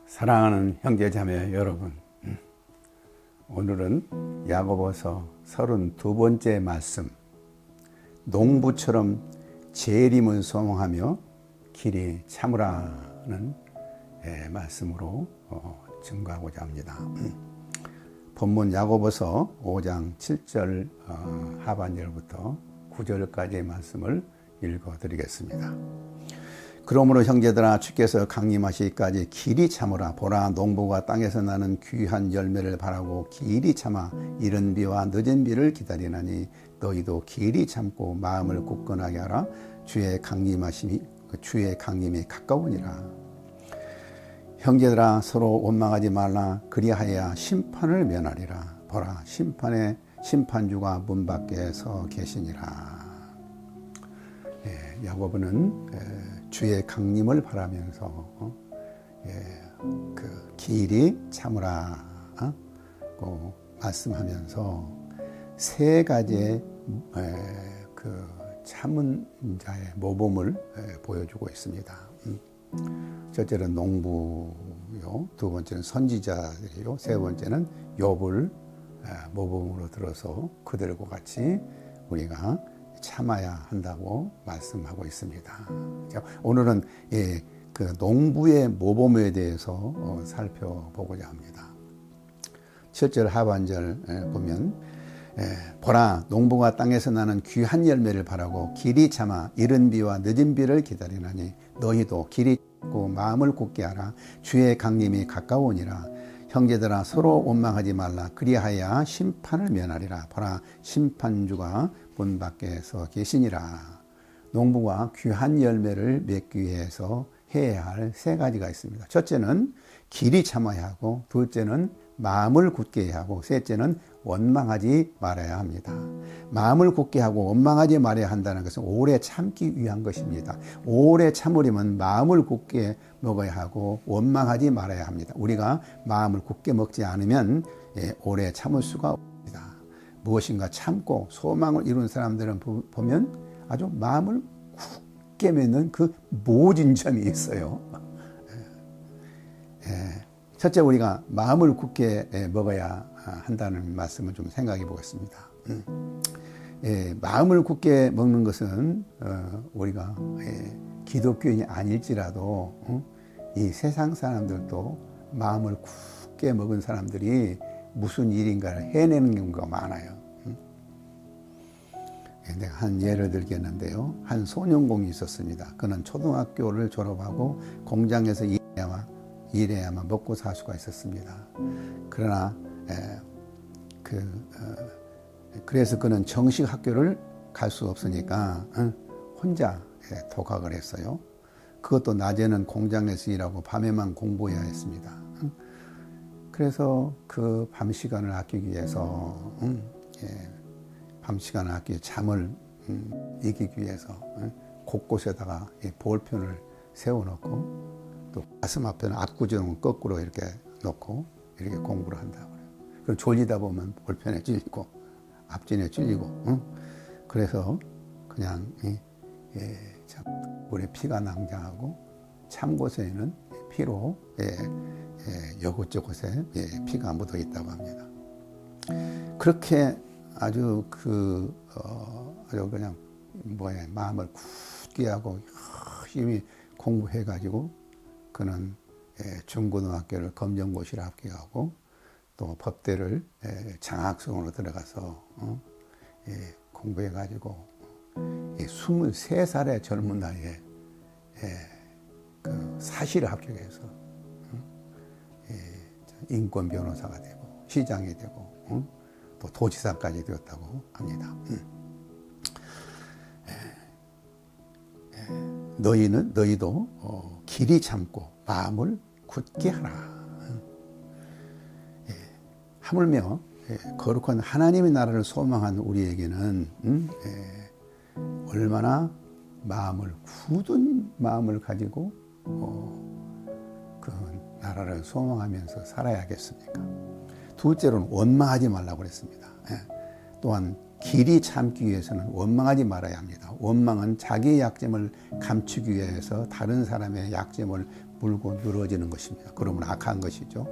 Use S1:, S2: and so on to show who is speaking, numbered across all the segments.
S1: 사랑하는 형제자매 여러분, 오늘은 야고보서 32번째 말씀, 농부처럼 재림을 소망하며 길이 참으라는 말씀으로 증거하고자 합니다. 본문 야고보서 5장 7절 하반절부터 9절까지의 말씀을 읽어드리겠습니다. 그러므로 형제들아, 주께서 강림하시기까지 길이 참으라. 보라, 농부가 땅에서 나는 귀한 열매를 바라고 길이 참아 이른 비와 늦은 비를 기다리나니 너희도 길이 참고 마음을 굳건하게 하라. 주의 강림이 가까우니라. 형제들아, 서로 원망하지 말라. 그리하여야 심판을 면하리라. 보라, 심판주가 문 밖에 서 계시니라. 야고보는 주의 강림을 바라면서 그 길이 참으라고 말씀하면서 세 가지의 그 참은 자의 모범을 보여주고 있습니다. 첫째는 농부요, 두 번째는 선지자들이요, 세 번째는 욥을 모범으로 들어서 그들과 같이 우리가 참아야 한다고 말씀하고 있습니다. 오늘은 그 농부의 모범에 대해서 살펴보고자 합니다. 7절 하반절 보면 보라, 농부가 땅에서 나는 귀한 열매를 바라고 길이 참아 이른 비와 늦은 비를 기다리나니 너희도 길이 참고 마음을 굳게 하라. 주의 강림이 가까우니라. 형제들아, 서로 원망하지 말라. 그리하여야 심판을 면하리라. 보라, 심판주가 문 밖에서 계시니라. 농부가 귀한 열매를 맺기 위해서 해야 할 세 가지가 있습니다. 첫째는 길이 참아야 하고, 둘째는 마음을 굳게 해야 하고, 셋째는 원망하지 말아야 합니다. 마음을 굳게 하고 원망하지 말아야 한다는 것은 오래 참기 위한 것입니다. 오래 참으려면 마음을 굳게 먹어야 하고 원망하지 말아야 합니다. 우리가 마음을 굳게 먹지 않으면 오래 참을 수가 없습니다. 무엇인가 참고 소망을 이룬 사람들은 보면 아주 마음을 굳게 맺는 그 모진 점이 있어요. 첫째, 우리가 마음을 굳게 먹어야 한다는 말씀을 좀 생각해 보겠습니다. 마음을 굳게 먹는 것은 우리가 기독교인이 아닐지라도 이 세상 사람들도 마음을 굳게 먹은 사람들이 무슨 일인가를 해내는 경우가 많아요. 내가 한 예를 들겠는데요. 한 소년공이 있었습니다. 그는 초등학교를 졸업하고 공장에서 일해야만 먹고 살 수가 있었습니다. 그러나 그래서 그는 정식 학교를 갈 수 없으니까 혼자 독학을 했어요. 그것도 낮에는 공장에서 일하고 밤에만 공부해야 했습니다. 그래서 그 밤 시간을 아끼기 위해서 밤 시간을 아끼기 위해 잠을 이기기 위해서 곳곳에다가 볼펜을 세워놓고 또 가슴 앞에는 압구정을 거꾸로 이렇게 놓고 이렇게 공부를 한다고 그래요. 그럼 졸리다 보면 볼펜에 찔리고 앞진에 찔리고 그래서 그냥 우리 피가 낭장하고 참 곳에는 피로 여곶저곶에 피가 묻어 있다고 합니다. 그렇게 아주 아주 그냥 마음을 굳게 하고 열심히 공부해 가지고 그는 중고등학교를 검정고시를 합격하고 또 법대를 장학생으로 들어가서 공부해 가지고 23살의 젊은 나이에 그 사실을 합격해서 인권 변호사가 되고 시장이 되고 또 도지사까지 되었다고 합니다. 너희도 길이 참고 마음을 굳게 하라. 하물며 거룩한 하나님의 나라를 소망한 우리에게는 얼마나 마음을 굳은 마음을 가지고 그 나라를 소망하면서 살아야겠습니까? 둘째로는 원망하지 말라고 그랬습니다. 또한 길이 참기 위해서는 원망하지 말아야 합니다. 원망은 자기의 약점을 감추기 위해서 다른 사람의 약점을 물고 늘어지는 것입니다. 그러면 악한 것이죠.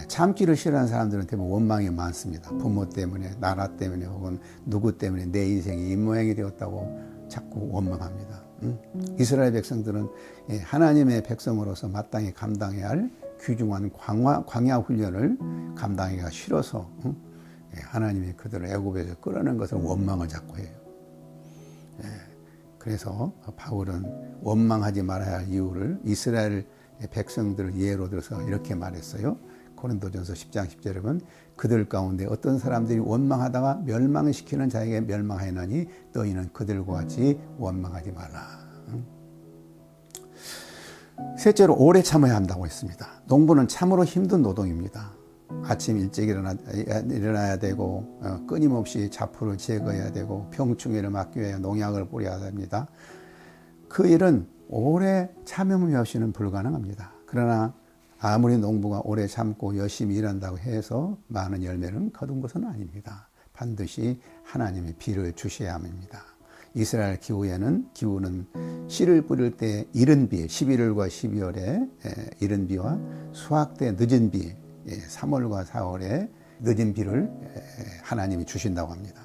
S1: 참기를 싫어하는 사람들은 대부분 원망이 많습니다. 부모 때문에, 나라 때문에, 혹은 누구 때문에 내 인생이 이 모양이 되었다고 자꾸 원망합니다. 이스라엘 백성들은 하나님의 백성으로서 마땅히 감당해야 할 귀중한 광야 훈련을 감당하기가 싫어서 하나님이 그들을 애굽에서 끌어낸 것을 원망을 자꾸 해요. 그래서 바울은 원망하지 말아야 할 이유를 이스라엘 백성들을 예로 들어서 이렇게 말했어요. 고린도전서 10장 10절에 보면 그들 가운데 어떤 사람들이 원망하다가 멸망시키는 자에게 멸망하였나니 너희는 그들과 같이 원망하지 말라. 셋째로 오래 참아야 한다고 했습니다. 농부는 참으로 힘든 노동입니다. 아침 일찍 일어나야 되고 끊임없이 잡초를 제거해야 되고 병충해를 막기 위해 농약을 뿌려야 됩니다. 그 일은 오래 참음이 없이는 불가능합니다. 그러나 아무리 농부가 오래 참고 열심히 일한다고 해서 많은 열매를 거둔 것은 아닙니다. 반드시 하나님의 비를 주셔야 합니다. 이스라엘 기후는 씨를 뿌릴 때 이른 비, 11월과 12월에 이른 비와 수확 때 늦은 비, 3월과 4월에 늦은 비를 하나님이 주신다고 합니다.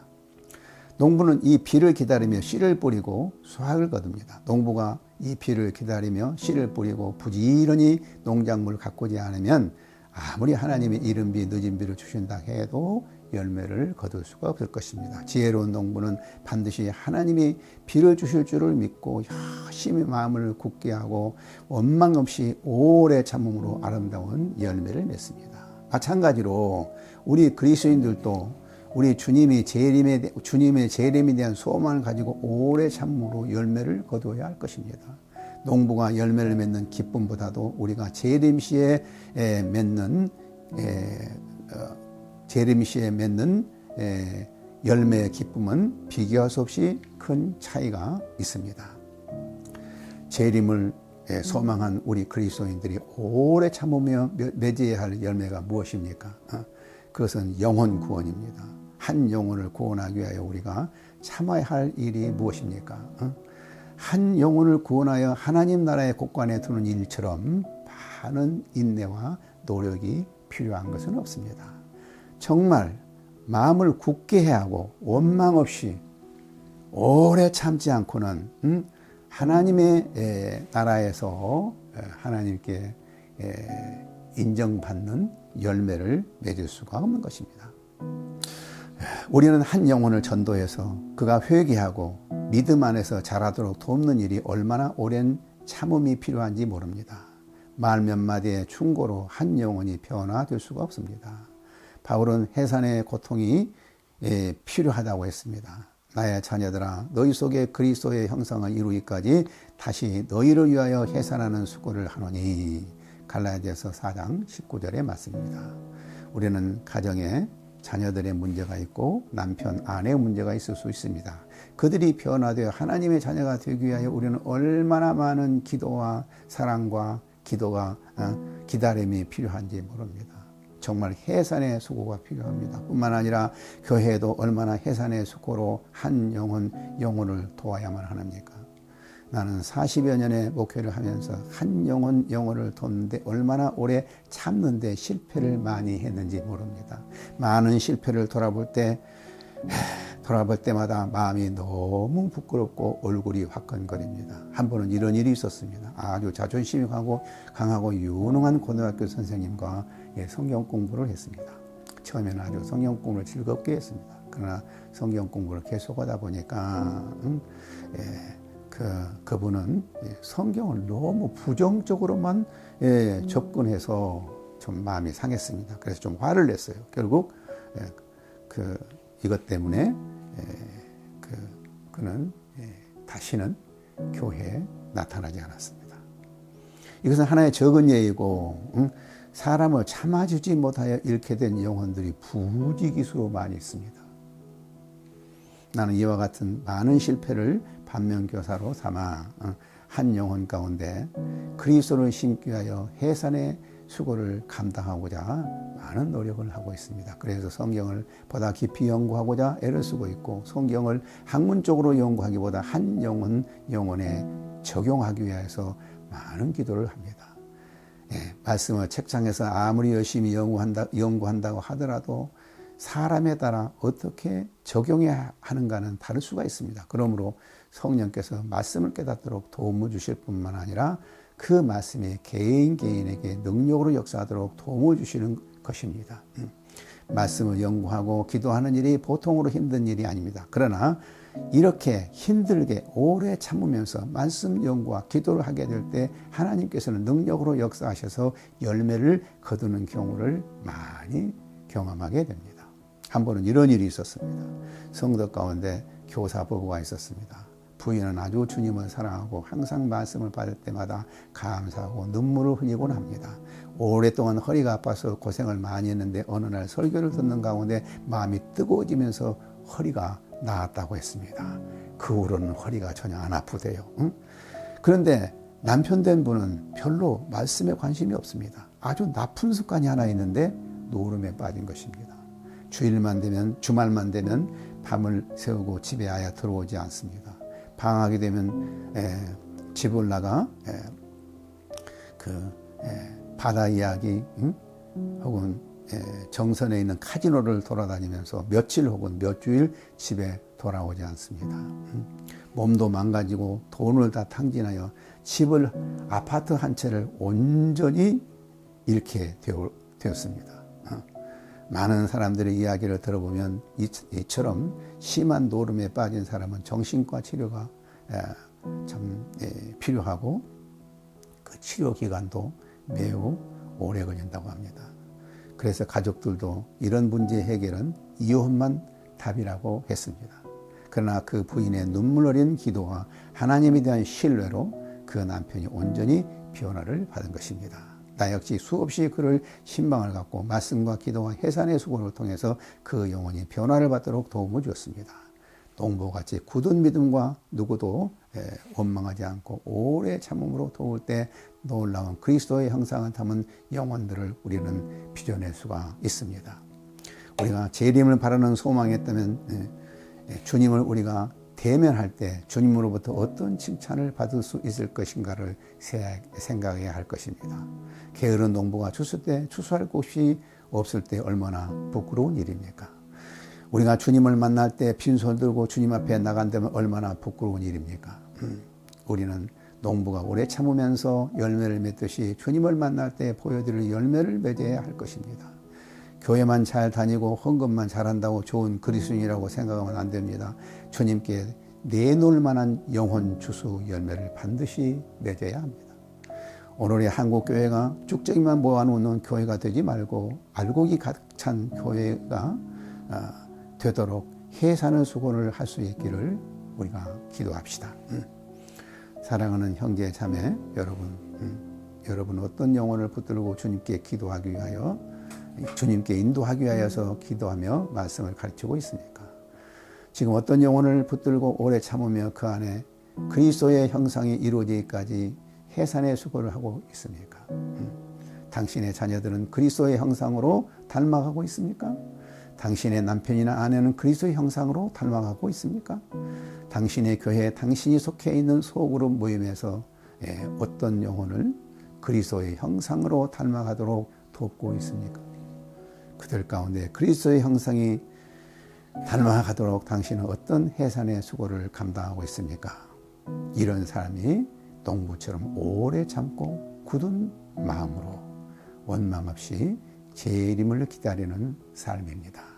S1: 농부는 이 비를 기다리며 씨를 뿌리고 수확을 거둡니다. 농부가 이 비를 기다리며 씨를 뿌리고 부지런히 농작물을 가꾸지 않으면 아무리 하나님이 이른 비, 늦은 비를 주신다 해도 열매를 거둘 수가 없을 것입니다. 지혜로운 농부는 반드시 하나님이 비를 주실 줄을 믿고 열심히 마음을 굳게 하고 원망 없이 오래 참음으로 아름다운 열매를 맺습니다. 마찬가지로 우리 그리스도인들도 우리 주님의 재림에 대한 소망을 가지고 오래 참음으로 열매를 거두어야 할 것입니다. 농부가 열매를 맺는 기쁨보다도 우리가 재림 시에 맺는 열매의 기쁨은 비교할 수 없이 큰 차이가 있습니다. 재림을 소망한 우리 그리스도인들이 오래 참으며 맺어야 할 열매가 무엇입니까? 그것은 영혼 구원입니다. 한 영혼을 구원하기 위하여 우리가 참아야 할 일이 무엇입니까? 한 영혼을 구원하여 하나님 나라의 곳간에 두는 일처럼 많은 인내와 노력이 필요한 것은 없습니다. 정말 마음을 굳게 해야 하고 원망 없이 오래 참지 않고는 하나님의 나라에서 하나님께 인정받는 열매를 맺을 수가 없는 것입니다. 우리는 한 영혼을 전도해서 그가 회개하고 믿음 안에서 자라도록 돕는 일이 얼마나 오랜 참음이 필요한지 모릅니다. 말 몇 마디의 충고로 한 영혼이 변화될 수가 없습니다. 바울은 해산의 고통이 필요하다고 했습니다. 나의 자녀들아, 너희 속에 그리스도의 형상을 이루기까지 다시 너희를 위하여 해산하는 수고를 하노니. 갈라디아서 4장 19절의 말씀입니다. 우리는 가정에 자녀들의 문제가 있고 남편, 아내의 문제가 있을 수 있습니다. 그들이 변화되어 하나님의 자녀가 되기 위하여 우리는 얼마나 많은 기도와 사랑과 기다림이 필요한지 모릅니다. 정말 해산의 수고가 필요합니다. 뿐만 아니라 교회도 얼마나 해산의 수고로 한 영혼을 도와야만 합니까? 나는 40여 년의 목회를 하면서 한 영혼을 돕는데 얼마나 오래 참는데 실패를 많이 했는지 모릅니다. 많은 실패를 돌아볼 때마다 마음이 너무 부끄럽고 얼굴이 화끈거립니다. 한 번은 이런 일이 있었습니다. 아주 자존심이 강하고 유능한 고등학교 선생님과 성경 공부를 했습니다. 처음에는 아주 성경 공부를 즐겁게 했습니다. 그러나 성경 공부를 계속하다 보니까 그분은 성경을 너무 부정적으로만 접근해서 좀 마음이 상했습니다. 그래서 좀 화를 냈어요. 결국 이것 때문에 그는 다시는 교회에 나타나지 않았습니다. 이것은 하나의 적은 예이고 사람을 참아주지 못하여 잃게 된 영혼들이 부지기수로 많이 있습니다. 나는 이와 같은 많은 실패를 반면교사로 삼아 한 영혼 가운데 그리스도를 심기 위하여 해산의 수고를 감당하고자 많은 노력을 하고 있습니다. 그래서 성경을 보다 깊이 연구하고자 애를 쓰고 있고 성경을 학문적으로 연구하기보다 한 영혼에 적용하기 위해서 많은 기도를 합니다. 말씀을 책장에서 아무리 열심히 연구한다고 하더라도 사람에 따라 어떻게 적용해야 하는가는 다를 수가 있습니다. 그러므로 성령께서 말씀을 깨닫도록 도움을 주실 뿐만 아니라 그 말씀이 개인에게 능력으로 역사하도록 도움을 주시는 것입니다. 말씀을 연구하고 기도하는 일이 보통으로 힘든 일이 아닙니다. 그러나 이렇게 힘들게 오래 참으면서 말씀 연구와 기도를 하게 될 때 하나님께서는 능력으로 역사하셔서 열매를 거두는 경우를 많이 경험하게 됩니다. 한 번은 이런 일이 있었습니다. 성도 가운데 교사 부부가 있었습니다. 부인은 아주 주님을 사랑하고 항상 말씀을 받을 때마다 감사하고 눈물을 흘리곤 합니다. 오랫동안 허리가 아파서 고생을 많이 했는데 어느 날 설교를 듣는 가운데 마음이 뜨거워지면서 허리가 나았다고 했습니다. 그 후로는 허리가 전혀 안 아프대요. 그런데 남편 된 분은 별로 말씀에 관심이 없습니다. 아주 나쁜 습관이 하나 있는데 노름에 빠진 것입니다. 주말만 되면 밤을 새우고 집에 아예 들어오지 않습니다. 방학이 되면 집을 나가 바다 이야기 혹은 정선에 있는 카지노를 돌아다니면서 며칠 혹은 몇 주일 집에 돌아오지 않습니다. 몸도 망가지고 돈을 다 탕진하여 아파트 한 채를 온전히 잃게 되었습니다. 많은 사람들의 이야기를 들어보면 이처럼 심한 노름에 빠진 사람은 정신과 치료가 참 필요하고 그 치료 기간도 매우 오래 걸린다고 합니다. 그래서 가족들도 이런 문제 해결은 이혼만 답이라고 했습니다. 그러나 그 부인의 눈물 어린 기도와 하나님에 대한 신뢰로 그 남편이 온전히 변화를 받은 것입니다. 나 역시 수없이 그를 신방을 갖고 말씀과 기도와 해산의 수고를 통해서 그 영혼이 변화를 받도록 도움을 주었습니다. 농부같이 굳은 믿음과 누구도 원망하지 않고 오래 참음으로 도울 때 놀라운 그리스도의 형상을 담은 영혼들을 우리는 빚어낼 수가 있습니다. 우리가 재림을 바라는 소망이 있다면 주님을 우리가 대면할 때 주님으로부터 어떤 칭찬을 받을 수 있을 것인가를 생각해야 할 것입니다. 게으른 농부가 추수할 곳이 없을 때 얼마나 부끄러운 일입니까? 우리가 주님을 만날 때 빈손 들고 주님 앞에 나간다면 얼마나 부끄러운 일입니까? 우리는 농부가 오래 참으면서 열매를 맺듯이 주님을 만날 때 보여드릴 열매를 맺어야 할 것입니다. 교회만 잘 다니고 헌금만 잘한다고 좋은 그리스도인이라고 생각하면 안 됩니다. 주님께 내놓을 만한 영혼 주수 열매를 반드시 맺어야 합니다. 오늘의 한국 교회가 쭉적이만 모아놓는 교회가 되지 말고 알곡이 가득 찬 교회가 되도록 해산의 수고를 할 수 있기를 우리가 기도합시다. 사랑하는 형제 자매 여러분 어떤 영혼을 붙들고 주님께 기도하기 위하여 주님께 인도하기 위하여서 기도하며 말씀을 가르치고 있습니까? 지금 어떤 영혼을 붙들고 오래 참으며 그 안에 그리스도의 형상이 이루어지기까지 해산의 수고를 하고 있습니까? 당신의 자녀들은 그리스도의 형상으로 닮아가고 있습니까? 당신의 남편이나 아내는 그리스도의 형상으로 닮아가고 있습니까? 당신의 교회, 당신이 속해 있는 소그룹 모임에서 어떤 영혼을 그리스도의 형상으로 닮아가도록 돕고 있습니까? 그들 가운데 그리스도의 형상이 닮아가도록 당신은 어떤 해산의 수고를 감당하고 있습니까? 이런 사람이 농부처럼 오래 참고 굳은 마음으로 원망 없이 재림을 기다리는 삶입니다.